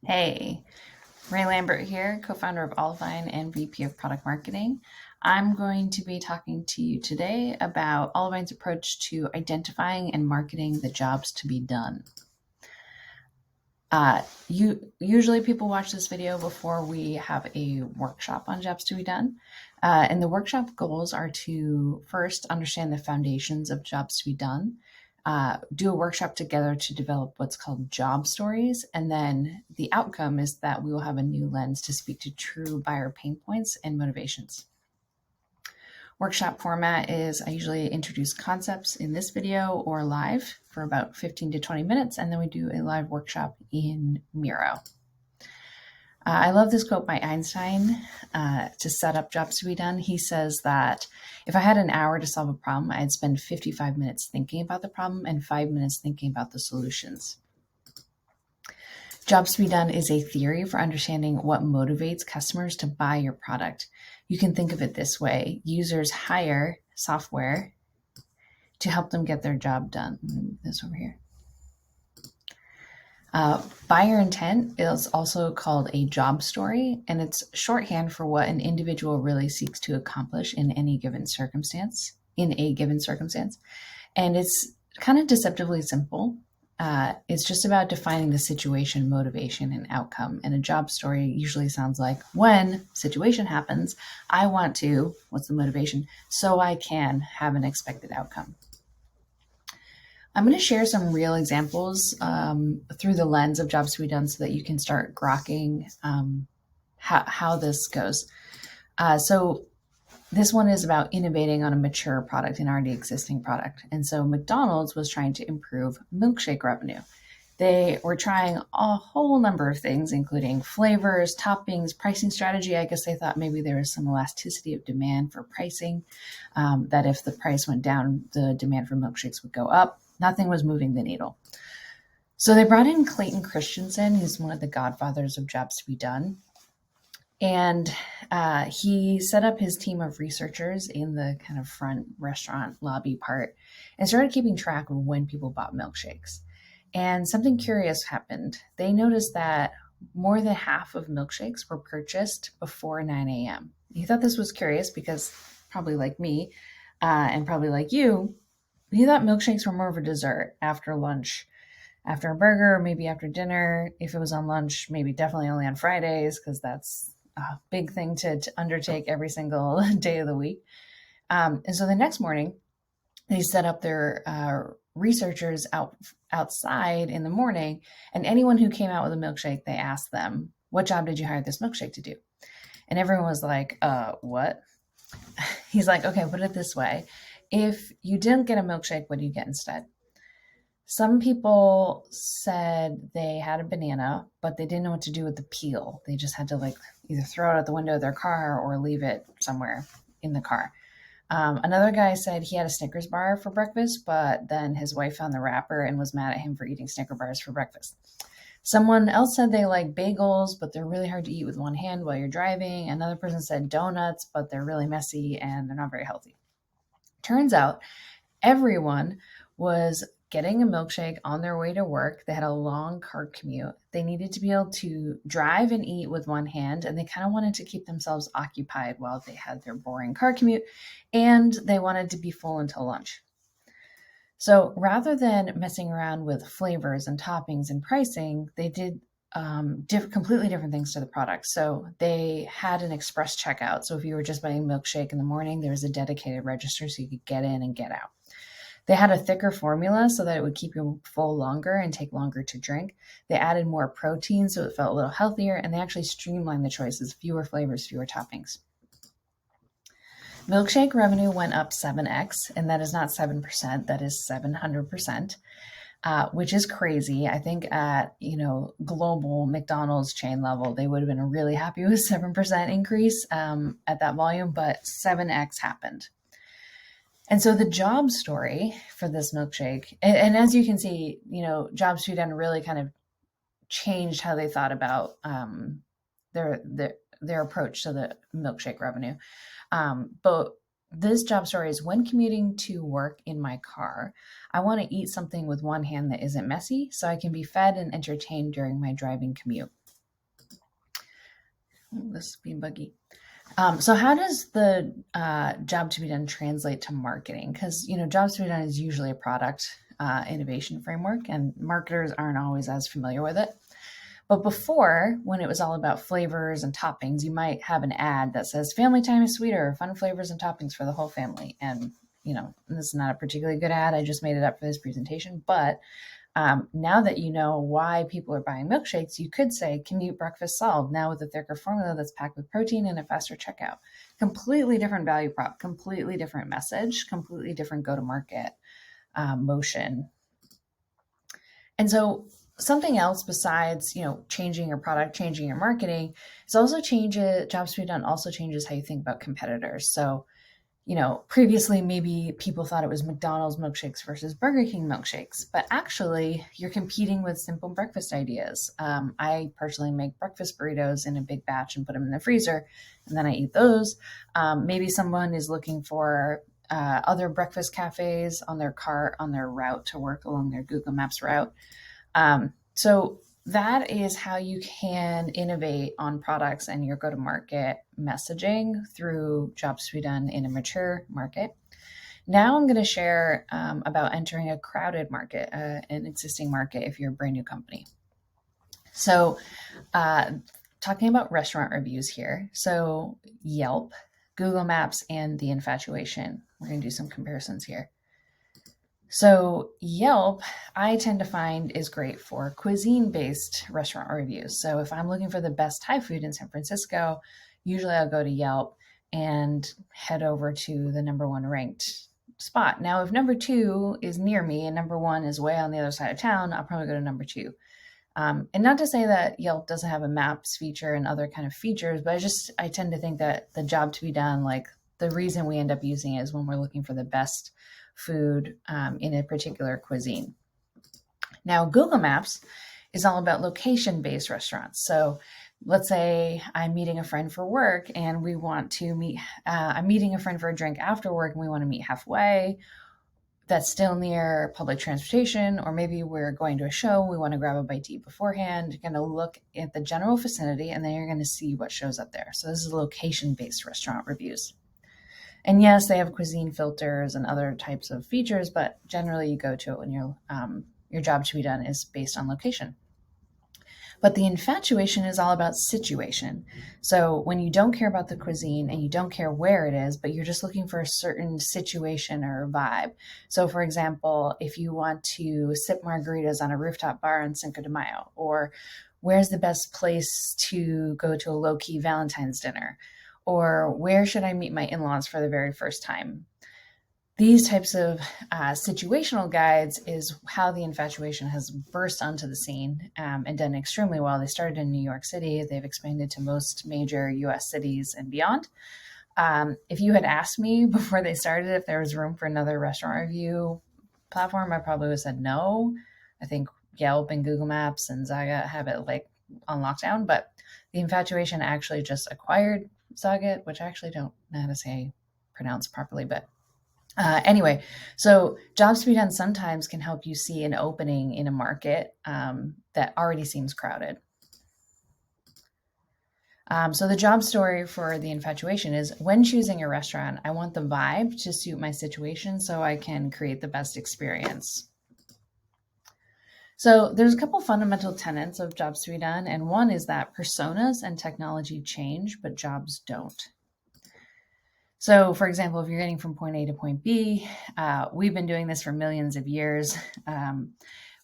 Hey, Ray Lambert here, co-founder of Olivine and VP of Product Marketing. I'm going to be talking to you today about Olivine's approach to identifying and marketing the jobs to be done. Usually people watch this video before we have a workshop on jobs to be done. And the workshop goals are to first understand the foundations of jobs to be done, do a workshop together to develop what's called job stories. And then the outcome is that we will have a new lens to speak to true buyer pain points and motivations. Workshop format is I usually introduce concepts in this video or live for about 15 to 20 minutes, and then we do a live workshop in Miro. I love this quote by Einstein to set up jobs to be done. He says that if I had an hour to solve a problem, I'd spend 55 minutes thinking about the problem and 5 minutes thinking about the solutions. Jobs to be done is a theory for understanding what motivates customers to buy your product. You can think of it this way. Users hire software to help them get their job done. Let me move this over here. Buyer intent is also called a job story, and it's shorthand for what an individual really seeks to accomplish in any given circumstance, And it's kind of deceptively simple. It's just about defining the situation, motivation, and outcome. And a job story usually sounds like, when situation happens, I want to, what's the motivation? So I can have an expected outcome. I'm going to share some real examples through the lens of jobs to be done so that you can start grokking how this goes. So this one is about innovating on a mature product, an already existing product. And so McDonald's was trying to improve milkshake revenue. They were trying a whole number of things, including flavors, toppings, pricing strategy. I guess they thought maybe there was some elasticity of demand for pricing, that if the price went down, the demand for milkshakes would go up. Nothing was moving the needle. So they brought in Clayton Christensen, who's one of the godfathers of jobs to be done. And he set up his team of researchers in the kind of front restaurant lobby part and started keeping track of when people bought milkshakes. And something curious happened. They noticed that more than half of milkshakes were purchased before 9 a.m. He thought this was curious because, probably like me and probably like you, he thought milkshakes were more of a dessert after lunch, after a burger, maybe after dinner. If it was on lunch, maybe definitely only on Fridays, because that's a big thing to undertake every single day of the week. And so the next morning, they set up their researchers outside in the morning, and anyone who came out with a milkshake, they asked them, what job did you hire this milkshake to do? And everyone was like, what? He's like, okay, put it this way. If you didn't get a milkshake, what do you get instead? Some people said they had a banana, but they didn't know what to do with the peel. They just had to either throw it out the window of their car or leave it somewhere in the car. Another guy said he had a Snickers bar for breakfast, but then his wife found the wrapper and was mad at him for eating Snicker bars for breakfast. Someone else said they like bagels, but they're really hard to eat with one hand while you're driving. Another person said donuts, but they're really messy and they're not very healthy. Turns out everyone was getting a milkshake on their way to work. They had a long car commute. They needed to be able to drive and eat with one hand, and they kind of wanted to keep themselves occupied while they had their boring car commute, and they wanted to be full until lunch. So rather than messing around with flavors and toppings and pricing, they did completely different things to the product. So they had an express checkout. So if you were just buying milkshake in the morning, there was a dedicated register so you could get in and get out. They had a thicker formula so that it would keep you full longer and take longer to drink. They added more protein so it felt a little healthier, and they actually streamlined the choices, fewer flavors, fewer toppings. Milkshake revenue went up 7x, and that is not 7%, that is 700%. Which is crazy. I think at, global McDonald's chain level, they would have been really happy with 7% increase at that volume, but 7x happened. And so the job story for this milkshake, and as you can see, jobs to be done really kind of changed how they thought about their approach to the milkshake revenue. But this job story is, when commuting to work in my car, I want to eat something with one hand that isn't messy so I can be fed and entertained during my driving commute. This is being buggy. So how does the job to be done translate to marketing? Because, jobs to be done is usually a product innovation framework, and marketers aren't always as familiar with it. But before, when it was all about flavors and toppings, you might have an ad that says family time is sweeter, fun flavors and toppings for the whole family. And, this is not a particularly good ad. I just made it up for this presentation. But now that you know why people are buying milkshakes, you could say commute breakfast solved, now with a thicker formula that's packed with protein and a faster checkout. Completely different value prop, completely different message, completely different go-to-market motion. And so something else besides, changing your product, changing your marketing, is also jobs to be done also changes how you think about competitors. So, previously maybe people thought it was McDonald's milkshakes versus Burger King milkshakes, but actually you're competing with simple breakfast ideas. I personally make breakfast burritos in a big batch and put them in the freezer, and then I eat those. Maybe someone is looking for other breakfast cafes on their cart on their route to work along their Google Maps route. So that is how you can innovate on products and your go-to-market messaging through jobs to be done in a mature market. Now I'm going to share about entering a crowded market, an existing market if you're a brand new company. So talking about restaurant reviews here. So Yelp, Google Maps, and The Infatuation. We're going to do some comparisons here. So Yelp, I tend to find is great for cuisine-based restaurant reviews. So if I'm looking for the best Thai food in San Francisco, usually I'll go to Yelp and head over to the number one ranked spot. Now, if number two is near me and number one is way on the other side of town, I'll probably go to number two. And not to say that Yelp doesn't have a maps feature and other kind of features, but I tend to think that the job to be done, like the reason we end up using it is when we're looking for the best food in a particular cuisine. Now, Google Maps is all about location-based restaurants. So let's say I'm meeting a friend for work and we want to meet, I'm meeting a friend for a drink after work and we want to meet halfway. That's still near public transportation, or maybe we're going to a show, we want to grab a bite to eat beforehand. You're going to look at the general vicinity and then you're going to see what shows up there. So this is location-based restaurant reviews. And yes, they have cuisine filters and other types of features, but generally you go to it when your job to be done is based on location. But the infatuation is all about situation. So when you don't care about the cuisine and you don't care where it is, but you're just looking for a certain situation or vibe. So for example, if you want to sip margaritas on a rooftop bar on Cinco de Mayo, or where's the best place to go to a low-key Valentine's dinner, or where should I meet my in-laws for the very first time? These types of situational guides is how the infatuation has burst onto the scene and done extremely well. They started in New York City. They've expanded to most major US cities and beyond. If you had asked me before they started if there was room for another restaurant review platform, I probably would have said no. I think Yelp and Google Maps and Zagat have it like on lockdown, but the infatuation actually just acquired Zagat, which I actually don't know how to pronounce properly, but anyway, so jobs to be done sometimes can help you see an opening in a market that already seems crowded. So the job story for the infatuation is, when choosing a restaurant, I want the vibe to suit my situation so I can create the best experience. So there's a couple fundamental tenets of jobs to be done, and one is that personas and technology change, but jobs don't. So for example, if you're getting from point A to point B, we've been doing this for millions of years.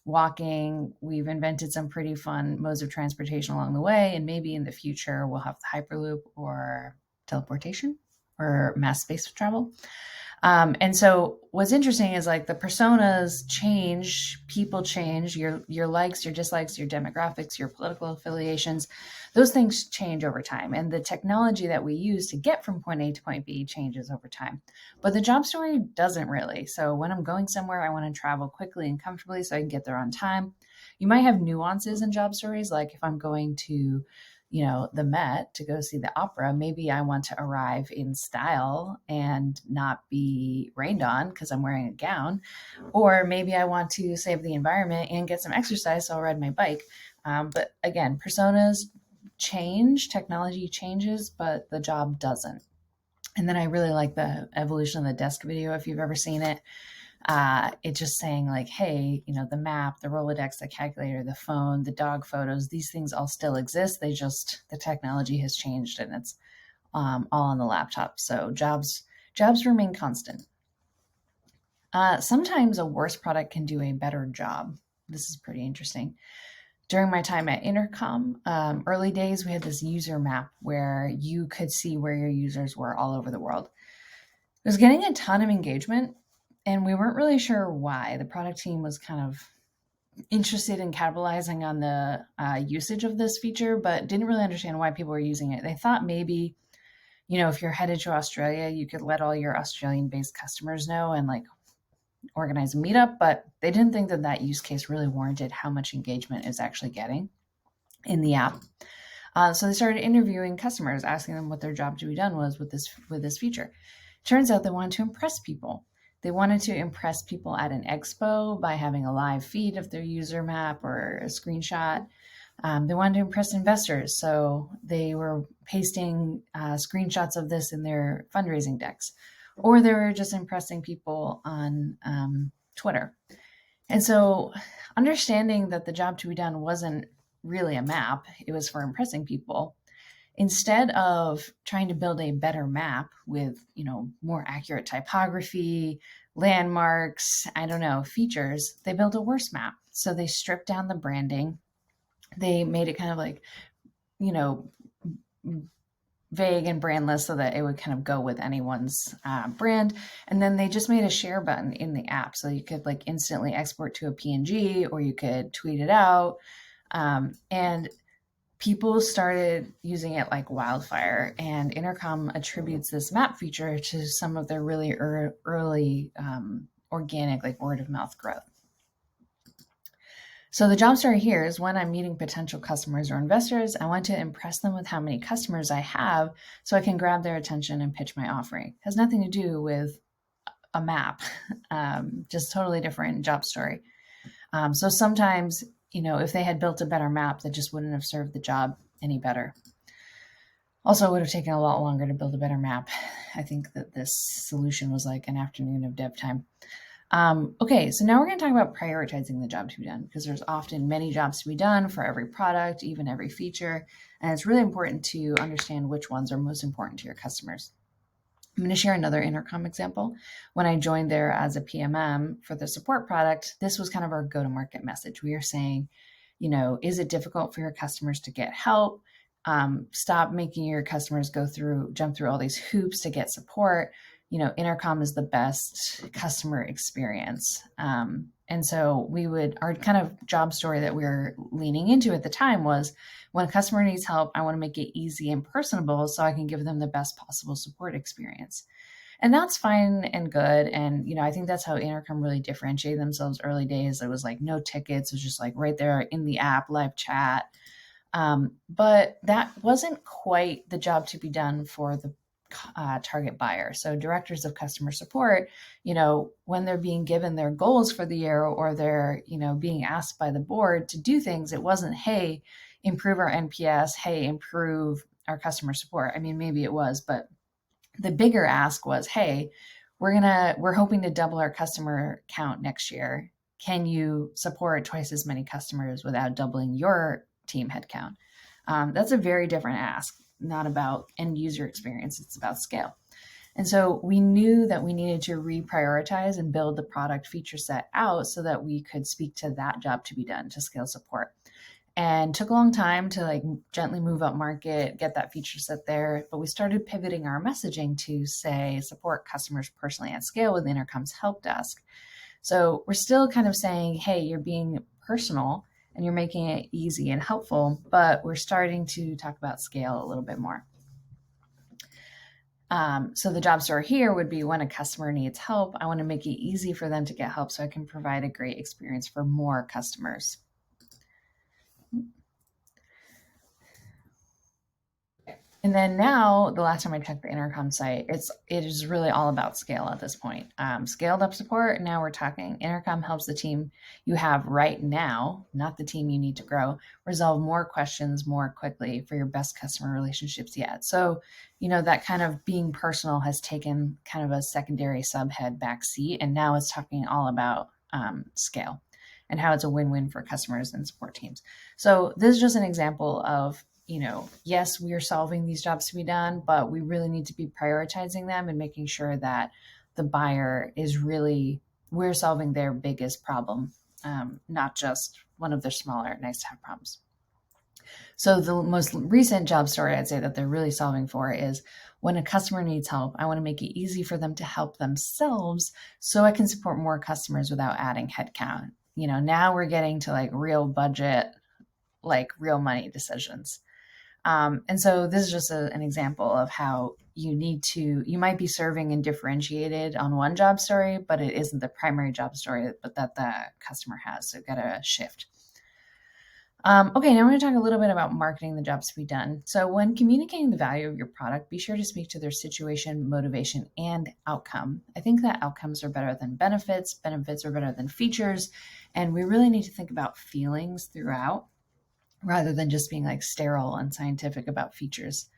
Walking, we've invented some pretty fun modes of transportation along the way, and maybe in the future we'll have the Hyperloop or teleportation or mass space travel. And so what's interesting is like the personas change, people change, your likes, your dislikes, your demographics, your political affiliations, those things change over time. And the technology that we use to get from point A to point B changes over time. But the job story doesn't really. So when I'm going somewhere, I want to travel quickly and comfortably so I can get there on time. You might have nuances in job stories, like if I'm going to the Met to go see the opera, maybe I want to arrive in style and not be rained on because I'm wearing a gown. Or maybe I want to save the environment and get some exercise, so I'll ride my bike. But again, personas change, technology changes, but the job doesn't. And then I really like the evolution of the desk video, if you've ever seen it. It's just saying like, hey, the map, the Rolodex, the calculator, the phone, the dog photos, these things all still exist. The technology has changed and it's all on the laptop. So jobs remain constant. Sometimes a worse product can do a better job. This is pretty interesting. During my time at Intercom, early days, we had this user map where you could see where your users were all over the world. It was getting a ton of engagement, and we weren't really sure why. The product team was kind of interested in capitalizing on the usage of this feature, but didn't really understand why people were using it. They thought maybe, if you're headed to Australia, you could let all your Australian-based customers know and like organize a meetup, but they didn't think that use case really warranted how much engagement is actually getting in the app. So they started interviewing customers, asking them what their job to be done was with this feature. Turns out they wanted to impress people. They wanted to impress people at an expo by having a live feed of their user map or a screenshot. They wanted to impress investors, so they were pasting screenshots of this in their fundraising decks. Or they were just impressing people on Twitter. And so understanding that the job to be done wasn't really a map, it was for impressing people. Instead of trying to build a better map with, more accurate typography, landmarks, features, they built a worse map. So they stripped down the branding. They made it kind of like, vague and brandless so that it would kind of go with anyone's brand. And then they just made a share button in the app. So you could like instantly export to a PNG or you could tweet it out. And people started using it like wildfire. And Intercom attributes this map feature to some of their really early organic, like word of mouth growth. So the job story here is when I'm meeting potential customers or investors, I want to impress them with how many customers I have so I can grab their attention and pitch my offering. It has nothing to do with a map, just totally different job story. So sometimes, if they had built a better map, that just wouldn't have served the job any better. Also, it would have taken a lot longer to build a better map. I think that this solution was like an afternoon of dev time. Okay, so now we're going to talk about prioritizing the job to be done, because there's often many jobs to be done for every product, even every feature, and it's really important to understand which ones are most important to your customers. I'm going to share another Intercom example. When I joined there as a PMM for the support product, this was kind of our go-to-market message. We are saying, is it difficult for your customers to get help? Stop making your customers jump through all these hoops to get support. Intercom is the best customer experience. And so our kind of job story that we were leaning into at the time was, when a customer needs help, I want to make it easy and personable so I can give them the best possible support experience. And that's fine and good. And, I think that's how Intercom really differentiated themselves early days. It was like no tickets. It was just like right there in the app, live chat. But that wasn't quite the job to be done for the target buyer. So directors of customer support, when they're being given their goals for the year or they're, being asked by the board to do things, it wasn't, hey, improve our NPS, hey, improve our customer support. I mean, maybe it was, but the bigger ask was, hey, we're hoping to double our customer count next year. Can you support twice as many customers without doubling your team headcount? That's a very different ask. Not about end user experience, it's about scale. And so we knew that we needed to reprioritize and build the product feature set out so that we could speak to that job to be done, to scale support. And took a long time to like gently move up market, get that feature set there. But we started pivoting our messaging to say support customers personally at scale with Intercom's help desk. So we're still kind of saying, hey, you're being personal and you're making it easy and helpful, but we're starting to talk about scale a little bit more. So the job story here would be, when a customer needs help, I want to make it easy for them to get help so I can provide a great experience for more customers. And And then now, the last time I checked the Intercom site, it is really all about scale at this point. Scaled up support. Now we're talking. Intercom helps the team you have right now, not the team you need to grow, resolve more questions more quickly for your best customer relationships yet. So, that kind of being personal has taken kind of a secondary subhead backseat, and now it's talking all about scale and how it's a win-win for customers and support teams. So this is just an example of, yes, we are solving these jobs to be done, but we really need to be prioritizing them and making sure that the buyer is really, we're solving their biggest problem, not just one of their smaller, nice to have problems. So the most recent job story I'd say that they're really solving for is when a customer needs help, I want to make it easy for them to help themselves so I can support more customers without adding headcount. Now we're getting to like real budget, like real money decisions. And so this is just an example of how you might be serving and differentiated on one job story, but it isn't the primary job story, but that the customer has. So got to shift. Okay, now we're going to talk a little bit about marketing the jobs to be done. So when communicating the value of your product, be sure to speak to their situation, motivation, and outcome. I think that outcomes are better than benefits. Benefits are better than features. And we really need to think about feelings throughout rather than just being like sterile and scientific about features.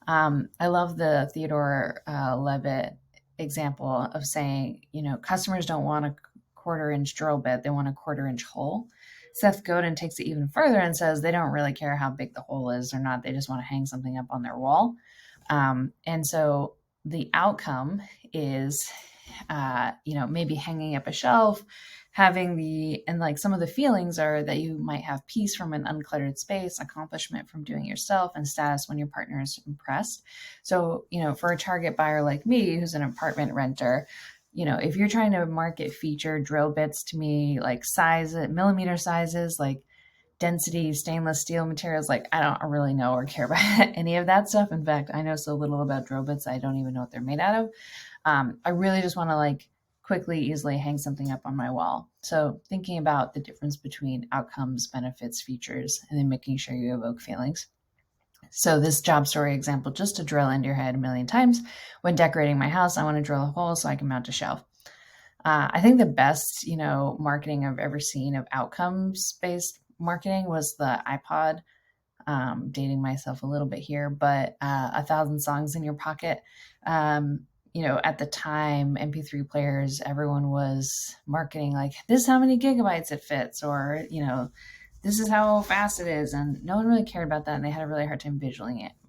I love the Theodore Levitt example of saying, customers don't want a quarter-inch drill bit, they want a quarter-inch hole. Seth Godin takes it even further and says they don't really care how big the hole is or not. They just want to hang something up on their wall. And so the outcome is, maybe hanging up a shelf, and like some of the feelings are that you might have peace from an uncluttered space, accomplishment from doing yourself, and status when your partner is impressed. So, for a target buyer like me, who's an apartment renter, if you're trying to market feature drill bits to me, like millimeter sizes, like density, stainless steel materials, like I don't really know or care about any of that stuff. In fact, I know so little about drill bits, I don't even know what they're made out of. I really just want to quickly, easily hang something up on my wall. So thinking about the difference between outcomes, benefits, features, and then making sure you evoke feelings. So this job story example, just to drill into your head a million times, when decorating my house, I want to drill a hole so I can mount a shelf. I think the best, marketing I've ever seen of outcomes-based marketing was the iPod. Dating myself a little bit here, but 1,000 songs in your pocket. At the time, MP3 players, everyone was marketing like, this is how many gigabytes it fits, or, this is how fast it is. And no one really cared about that. And they had a really hard time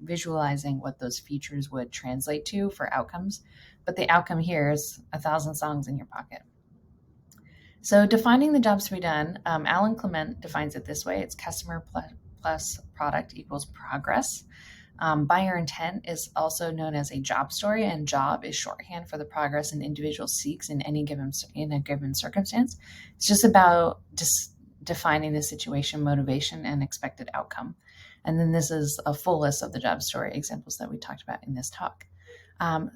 visualizing what those features would translate to for outcomes. But the outcome here is 1,000 songs in your pocket. So defining the jobs to be done, Alan Clement defines it this way. It's customer plus product equals progress. Buyer intent is also known as a job story, and job is shorthand for the progress an individual seeks in a given circumstance. It's just about defining the situation, motivation, and expected outcome. And then this is a full list of the job story examples that we talked about in this talk.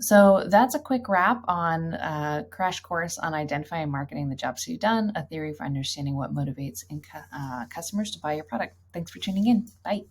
So that's a quick wrap on a crash course on identifying and marketing the jobs to be done, a theory for understanding what motivates customers to buy your product. Thanks for tuning in. Bye.